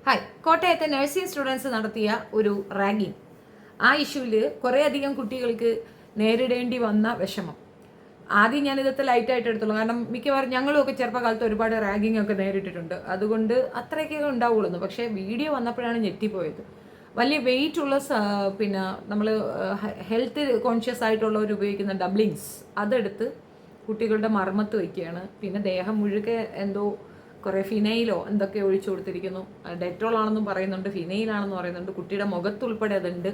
Hi, കോട്ടയത്തെ nursing students നടത്തിയ ഒരു റാഗിങ്. ആ ഇഷ്യൂവിൽ കുറേയധികം കുട്ടികൾക്ക് നേരിടേണ്ടി വന്ന വിഷമം. ആദ്യം ഞാനിതൊക്കെ ലൈറ്റായിട്ട് എടുത്തുള്ളൂ, കാരണം മിക്കവാറും ഞങ്ങളുമൊക്കെ ചെറുപ്പകാലത്ത് ഒരുപാട് റാഗിങ് ഒക്കെ നേരിട്ടിട്ടുണ്ട്. അതുകൊണ്ട് അത്രയൊക്കെ ഉണ്ടാവുള്ളൂ. പക്ഷേ വീഡിയോ വന്നപ്പോഴാണ് ഞെട്ടിപ്പോയത്. വലിയ വെയിറ്റ് ഉള്ള പിന്നെ നമ്മൾ ഹെൽത്ത് കോൺഷ്യസ് ആയിട്ടുള്ളവർ ഉപയോഗിക്കുന്ന ഡബ്ലിങ്സ് അതെടുത്ത് കുട്ടികളുടെ മർമ്മത്ത് വയ്ക്കുകയാണ്. പിന്നെ ദേഹം മുഴുക്കെ എന്തോ കുറേ ഫിനൈലോ എന്തൊക്കെ ഒഴിച്ചു കൊടുത്തിരിക്കുന്നു. ഡെറ്റോൾ ആണെന്നും പറയുന്നുണ്ട്, ഫിനൈലാണെന്ന് പറയുന്നുണ്ട്. കുട്ടിയുടെ മുഖത്തുൾപ്പെടെ അതുണ്ട്.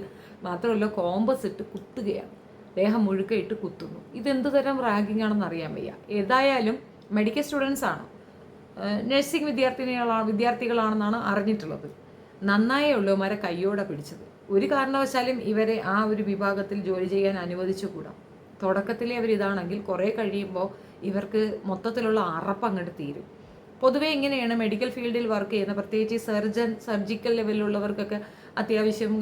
മാത്രമല്ല കോമ്പസ് ഇട്ട് കുത്തുകയാണ്, ദേഹം മുഴുക്കെ ഇട്ട് കുത്തുന്നു. ഇതെന്ത് തരം റാഗിങ് ആണെന്ന് അറിയാൻ വയ്യ. ഏതായാലും മെഡിക്കൽ സ്റ്റുഡൻസ് ആണ്, നഴ്സിംഗ് വിദ്യാർത്ഥികളാണെന്നാണ് അറിഞ്ഞിട്ടുള്ളത്. നന്നായേ ഉള്ളൂ ഇവരെ കയ്യോടെ പിടിച്ചത്. ഒരു കാരണവശാലും ഇവരെ ആ ഒരു വിഭാഗത്തിൽ ജോലി ചെയ്യാൻ അനുവദിച്ചുകൂടാ. തുടക്കത്തിലെ അവരിതാണെങ്കിൽ കുറേ കഴിയുമ്പോൾ ഇവർക്ക് മൊത്തത്തിലുള്ള അറപ്പ് അങ്ങോട്ട് തീരും. പൊതുവേ ഇങ്ങനെയാണ് മെഡിക്കൽ ഫീൽഡിൽ വർക്ക് ചെയ്യുന്ന, പ്രത്യേകിച്ച് സർജിക്കൽ ലെവലിലുള്ളവർക്കൊക്കെ അത്യാവശ്യം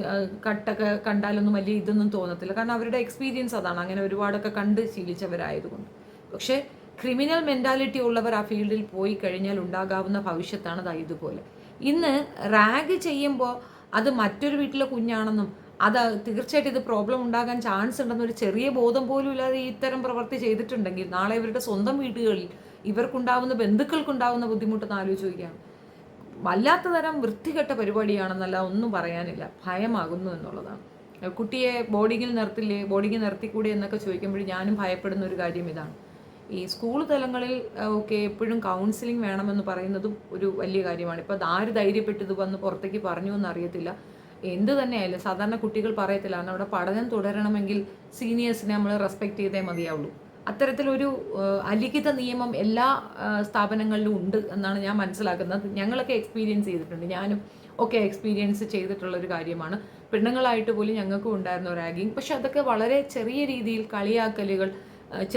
കട്ടൊക്കെ കണ്ടാലൊന്നും വലിയ ഇതൊന്നും തോന്നത്തില്ല. കാരണം അവരുടെ എക്സ്പീരിയൻസ് അതാണ്, അങ്ങനെ ഒരുപാടൊക്കെ കണ്ട് ശീലിച്ചവരായതുകൊണ്ട്. പക്ഷേ ക്രിമിനൽ മെൻറ്റാലിറ്റി ഉള്ളവർ ആ ഫീൽഡിൽ പോയി കഴിഞ്ഞാൽ ഉണ്ടാകാവുന്ന ഭവിഷ്യത്താണ് ഇതുപോലെ. ഇന്ന് റാഗ് ചെയ്യുമ്പോൾ അത് മറ്റൊരു വീട്ടിലെ കുഞ്ഞാണെന്നും അത് തീർച്ചയായിട്ടും ഇത് പ്രോബ്ലം ഉണ്ടാകാൻ ചാൻസ് ഉണ്ടെന്നൊരു ചെറിയ ബോധം പോലും ഇല്ലാതെ ഇത്തരം പ്രവൃത്തി ചെയ്തിട്ടുണ്ടെങ്കിൽ നാളെ ഇവരുടെ സ്വന്തം വീടുകളിൽ ഇവർക്കുണ്ടാവുന്ന ബന്ധുക്കൾക്കുണ്ടാവുന്ന ബുദ്ധിമുട്ടെന്ന് ആലോചിച്ച് നോക്കിയാണ്. വല്ലാത്ത തരം വൃത്തികെട്ട പരിപാടിയാണെന്നല്ല ഒന്നും പറയാനില്ല. ഭയമാകുന്നു എന്നുള്ളതാണ്. കുട്ടിയെ ബോർഡിങ്ങിൽ നിർത്തിക്കൂടെ എന്നൊക്കെ ചോദിക്കുമ്പോൾ ഞാനും ഭയപ്പെടുന്ന ഒരു കാര്യം ഇതാണ്. ഈ സ്കൂൾ തലങ്ങളിൽ ഒക്കെ എപ്പോഴും കൗൺസിലിംഗ് വേണമെന്ന് പറയുന്നതും ഒരു വലിയ കാര്യമാണ്. ഇപ്പോൾ ആര് ധൈര്യപ്പെട്ട് ഇത് വന്ന് പുറത്തേക്ക് പറഞ്ഞു എന്നറിയത്തില്ല. എന്ത് തന്നെയായാലും സാധാരണ കുട്ടികൾ പറയത്തില്ല, കാരണം അവിടെ പഠനം തുടരണമെങ്കിൽ സീനിയേഴ്സിനെ നമ്മൾ റെസ്പെക്റ്റ് ചെയ്തേ മതിയാവുള്ളൂ. അത്തരത്തിലൊരു അലിഖിത നിയമം എല്ലാ സ്ഥാപനങ്ങളിലും ഉണ്ട് എന്നാണ് ഞാൻ മനസ്സിലാക്കുന്നത്. ഞങ്ങളൊക്കെ എക്സ്പീരിയൻസ് ചെയ്തിട്ടുണ്ട്, ഞാനും ഒക്കെ എക്സ്പീരിയൻസ് ചെയ്തിട്ടുള്ളൊരു കാര്യമാണ്. പെണ്ണുങ്ങളായിട്ട് പോലും ഞങ്ങൾക്കും ഉണ്ടായിരുന്ന റാഗിങ്. പക്ഷെ അതൊക്കെ വളരെ ചെറിയ രീതിയിൽ കളിയാക്കലുകൾ,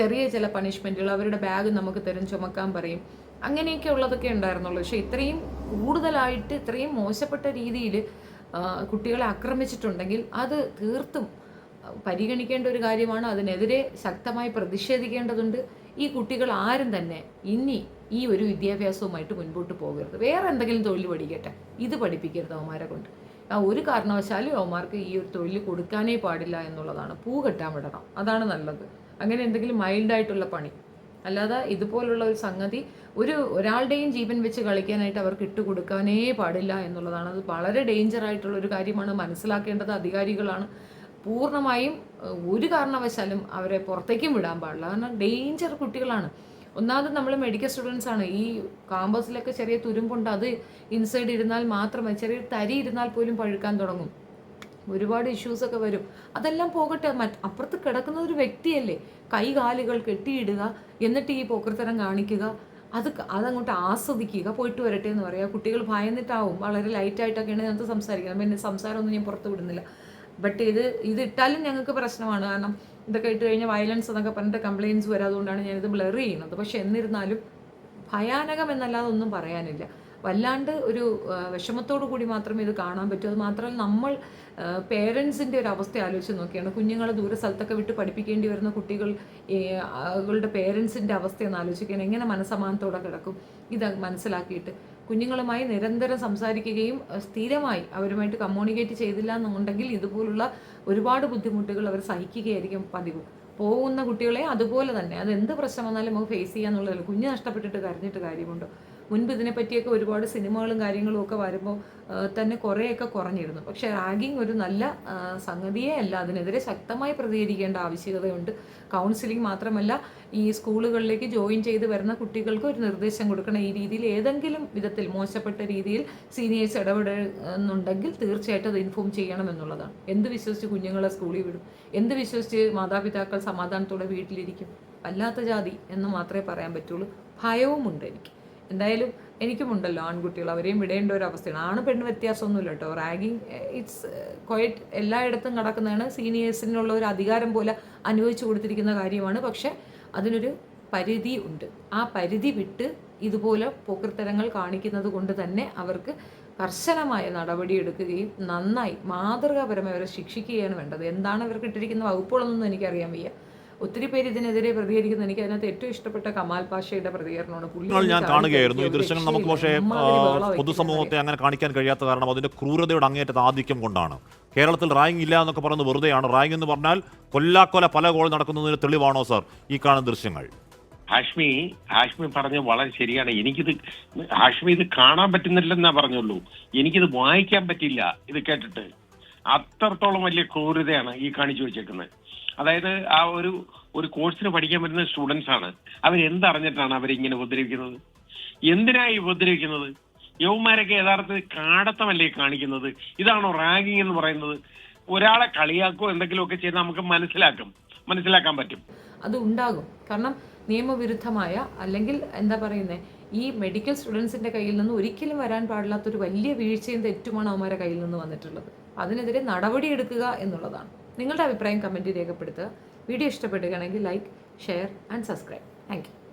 ചെറിയ ചില പണിഷ്മെൻറ്റുകൾ, അവരുടെ ബാഗ് നമുക്ക് തരും, ചുമക്കാൻ പറയും, അങ്ങനെയൊക്കെ ഉള്ളതൊക്കെ ഉണ്ടായിരുന്നുള്ളൂ. പക്ഷേ ഇത്രയും കൂടുതലായിട്ട് ഇത്രയും മോശപ്പെട്ട രീതിയിൽ കുട്ടികളെ ആക്രമിച്ചിട്ടുണ്ടെങ്കിൽ അത് തീർത്തും പരിഗണിക്കേണ്ട ഒരു കാര്യമാണ്. അതിനെതിരെ ശക്തമായി പ്രതിഷേധിക്കേണ്ടതുണ്ട്. ഈ കുട്ടികൾ ആരും തന്നെ ഇനി ഈ ഒരു വിദ്യാഭ്യാസവുമായിട്ട് മുൻപോട്ട് പോകരുത്. വേറെ എന്തെങ്കിലും തൊഴിൽ പഠിക്കട്ടെ, ഇത് പഠിപ്പിക്കരുത് അവന്മാരെ കൊണ്ട്. ഒരു കാരണവശാലും അവന്മാർക്ക് ഈ ഒരു തൊഴിൽ കൊടുക്കാനേ പാടില്ല എന്നുള്ളതാണ്. പൂ കെട്ടാൻ വിടണം, അതാണ് നല്ലത്. അങ്ങനെ എന്തെങ്കിലും മൈൽഡായിട്ടുള്ള പണി, അല്ലാതെ ഇതുപോലുള്ള ഒരു സംഗതി ഒരാളുടെയും ജീവൻ വെച്ച് കളിക്കാനായിട്ട് അവർക്ക് ഇട്ടുകൊടുക്കാനേ പാടില്ല എന്നുള്ളതാണ്. അത് വളരെ ഡേഞ്ചർ ആയിട്ടുള്ള ഒരു കാര്യമാണ്. മനസ്സിലാക്കേണ്ടത് അധികാരികളാണ്. പൂർണ്ണമായും ഒരു കാരണവശാലും അവരെ പുറത്തേക്കും വിടാൻ പാടില്ല. കാരണം ഡേഞ്ചർ കുട്ടികളാണ്. ഒന്നാമത് നമ്മൾ മെഡിക്കൽ സ്റ്റുഡൻസ് ആണ്. ഈ കാമ്പസിലൊക്കെ ചെറിയ തുരുമ്പുണ്ട്, അത് ഇൻസൈഡ് ഇരുന്നാൽ മാത്രമേ, ചെറിയ തരി ഇരുന്നാൽ പോലും പഴുക്കാൻ തുടങ്ങും. ഒരുപാട് ഇഷ്യൂസൊക്കെ വരും. അതെല്ലാം പോകട്ടെ, അപ്പുറത്ത് കിടക്കുന്ന ഒരു വ്യക്തിയല്ലേ. കൈ കാലുകൾ കെട്ടിയിടുക, എന്നിട്ട് ഈ പോക്കൃത്തരം കാണിക്കുക, അതങ്ങോട്ട് ആസ്വദിക്കുക, പോയിട്ട് വരട്ടെ എന്ന് പറയുക. കുട്ടികൾ ഭയന്നിട്ടാവും. വളരെ ലൈറ്റായിട്ടൊക്കെയാണ് ഞങ്ങൾക്ക് സംസാരിക്കുന്നത്. പിന്നെ സംസാരമൊന്നും ഞാൻ പുറത്ത് വിടുന്നില്ല. ബട്ട് ഇത് ഇട്ടാലും ഞങ്ങൾക്ക് പ്രശ്നമാണ്. കാരണം ഇതൊക്കെ ഇട്ട് കഴിഞ്ഞാൽ വയലൻസ് എന്നൊക്കെ പറഞ്ഞിട്ട് കംപ്ലയിൻസ് വരും. അതുകൊണ്ടാണ് ഞാനിത് ബ്ലർ ചെയ്യുന്നത്. പക്ഷെ എന്നിരുന്നാലും ഭയാനകം എന്നല്ലാതെ ഒന്നും പറയാനില്ല. വല്ലാണ്ട് ഒരു വിഷമത്തോടു കൂടി മാത്രമേ ഇത് കാണാൻ പറ്റൂ. അത് മാത്രമല്ല, നമ്മൾ പേരൻസിൻ്റെ ഒരു അവസ്ഥ ആലോചിച്ച് നോക്കിയാണ്. കുഞ്ഞുങ്ങളെ ദൂരെ സ്ഥലത്തൊക്കെ വിട്ട് പഠിപ്പിക്കേണ്ടി വരുന്ന കുട്ടികളുടെ പേരൻസിൻ്റെ അവസ്ഥയൊന്ന് ആലോചിക്കാൻ എങ്ങനെ മനസ്സമാനത്തോടെ കിടക്കും. ഇത് മനസ്സിലാക്കിയിട്ട് കുഞ്ഞുങ്ങളുമായി നിരന്തരം സംസാരിക്കുകയും സ്ഥിരമായി അവരുമായിട്ട് കമ്മ്യൂണിക്കേറ്റ് ചെയ്തില്ല എന്നുണ്ടെങ്കിൽ ഇതുപോലുള്ള ഒരുപാട് ബുദ്ധിമുട്ടുകൾ അവർ സഹിക്കുകയായിരിക്കും പതിവ്. പോകുന്ന കുട്ടികളെ അതുപോലെ തന്നെ, അതെന്ത് പ്രശ്നം വന്നാലും നമുക്ക് ഫേസ് ചെയ്യാന്നുള്ളതല്ല. കുഞ്ഞ് നഷ്ടപ്പെട്ടിട്ട് കരഞ്ഞിട്ട് കാര്യമുണ്ടോ? മുൻപ് ഇതിനെപ്പറ്റിയൊക്കെ ഒരുപാട് സിനിമകളും കാര്യങ്ങളും ഒക്കെ വരുമ്പോൾ തന്നെ കുറേയൊക്കെ കുറഞ്ഞിരുന്നു. പക്ഷേ റാഗിങ് ഒരു നല്ല സംഗതിയേ അല്ല. അതിനെതിരെ ശക്തമായി പ്രതികരിക്കേണ്ട ആവശ്യകതയുണ്ട്. കൗൺസിലിംഗ് മാത്രമല്ല, ഈ സ്കൂളുകളിലേക്ക് ജോയിൻ ചെയ്ത് വരുന്ന കുട്ടികൾക്ക് ഒരു നിർദ്ദേശം കൊടുക്കണം. ഈ രീതിയിൽ ഏതെങ്കിലും വിധത്തിൽ മോശപ്പെട്ട രീതിയിൽ സീനിയേഴ്സ് ഇടപെടുന്നുണ്ടെങ്കിൽ തീർച്ചയായിട്ടും അത് ഇൻഫോം ചെയ്യണം എന്നുള്ളതാണ്. എന്ത് വിശ്വസിച്ച് കുഞ്ഞുങ്ങളെ സ്കൂളിൽ വിടും? എന്ത് വിശ്വസിച്ച് മാതാപിതാക്കൾ സമാധാനത്തോടെ വീട്ടിലിരിക്കും? വല്ലാത്ത ജാതി എന്ന് മാത്രമേ പറയാൻ പറ്റുള്ളൂ. ഭയവുമുണ്ട് എനിക്ക്. എന്തായാലും എനിക്കുമുണ്ടല്ലോ ആൺകുട്ടികൾ, അവരെയും വിടേണ്ട ഒരു അവസ്ഥയാണ്. ആണ് പെണ്ണ് വ്യത്യാസമൊന്നുമില്ല കേട്ടോ. റാഗിങ് ഇറ്റ്സ് ക്വയറ്റ് എല്ലായിടത്തും നടക്കുന്നതാണ്. സീനിയേഴ്സിനുള്ള ഒരു അധികാരം പോലെ അനുവദിച്ചു കൊടുത്തിരിക്കുന്ന കാര്യമാണ്. പക്ഷെ അതിനൊരു പരിധി ഉണ്ട്. ആ പരിധി വിട്ട് ഇതുപോലെ പോക്കൃത്തരങ്ങൾ കാണിക്കുന്നത് കൊണ്ട് തന്നെ അവർക്ക് കർശനമായ നടപടിയെടുക്കുകയും നന്നായി മാതൃകാപരമായി അവരെ ശിക്ഷിക്കുകയാണ് വേണ്ടത്. എന്താണ് ഇവർക്ക് ഇട്ടിരിക്കുന്ന വകുപ്പുകളൊന്നും എനിക്കറിയാൻ വയ്യ. ഒത്തിരി പേര് ഇതിനെതിരെ പ്രതികരിക്കുന്നു. എനിക്ക് അതിനകത്ത് ഏറ്റവും ഇഷ്ടപ്പെട്ട കമാൽ പാഷയുടെ പ്രതികരണമാണ്. ഞാൻ കാണുകയായിരുന്നു ഈ ദൃശ്യങ്ങൾ. നമുക്ക് പക്ഷേ പൊതുസമൂഹത്തെ അങ്ങനെ കാണിക്കാൻ കഴിയാത്ത കാരണം അതിന്റെ ക്രൂരതയുടെ അങ്ങേറ്റത്തെ ആധിക്യം കൊണ്ടാണ്. കേരളത്തിൽ റായിങ് ഇല്ല എന്നൊക്കെ പറയുന്നത് വെറുതെയാണ്. റായിങ് എന്ന് പറഞ്ഞാൽ കൊല്ലാക്കൊല പല ഗോൾ നടക്കുന്നതിന് തെളിവാണോ സാർ ഈ കാണുന്ന ദൃശ്യങ്ങൾ? ഹാഷ്മി പറഞ്ഞ വളരെ ശരിയാണ്. ഹാഷ്മി ഇത് കാണാൻ പറ്റുന്നില്ലെന്നാ പറഞ്ഞുള്ളൂ, എനിക്കിത് വായിക്കാൻ പറ്റില്ല ഇത് കേട്ടിട്ട്. അത്രത്തോളം വലിയ ക്രൂരതയാണ് ഈ കാണിച്ചു വെച്ചേക്കുന്നത്. അതായത് ആ ഒരു കോഴ്സിന് പഠിക്കാൻ പറ്റുന്ന സ്റ്റുഡൻസ് ആണ്. അവരെന്തറിഞ്ഞിട്ടാണ് അവരിങ്ങനെ ഉപദ്രവിക്കുന്നത്? എന്തിനായി ഉപദ്രവിക്കുന്നത്? യൗമാരൊക്കെ യഥാർത്ഥത്തിൽ കാടത്തമല്ലേ കാണിക്കുന്നത്? ഇതാണോ റാഗിങ് എന്ന് പറയുന്നത്? ഒരാളെ കളിയാക്കോ എന്തെങ്കിലുമൊക്കെ ചെയ്ത് നമുക്ക് മനസ്സിലാക്കാൻ പറ്റും. അത് ഉണ്ടാകും. കാരണം നിയമവിരുദ്ധമായ അല്ലെങ്കിൽ എന്താ പറയുന്നത്, ഈ മെഡിക്കൽ സ്റ്റുഡൻസിന്റെ കയ്യിൽ നിന്ന് ഒരിക്കലും വരാൻ പാടില്ലാത്തൊരു വലിയ വീഴ്ചയും തെറ്റുമാണ് അവന്മാരുടെ കയ്യിൽ നിന്ന് വന്നിട്ടുള്ളത്. അതിനെതിരെ നടപടിയെടുക്കുക എന്നുള്ളതാണ്. നിങ്ങളുടെ അഭിപ്രായം കമൻറ്റ് രേഖപ്പെടുത്തുക. വീഡിയോ ഇഷ്ടപ്പെടുകയാണെങ്കിൽ like, share and subscribe. Thank you.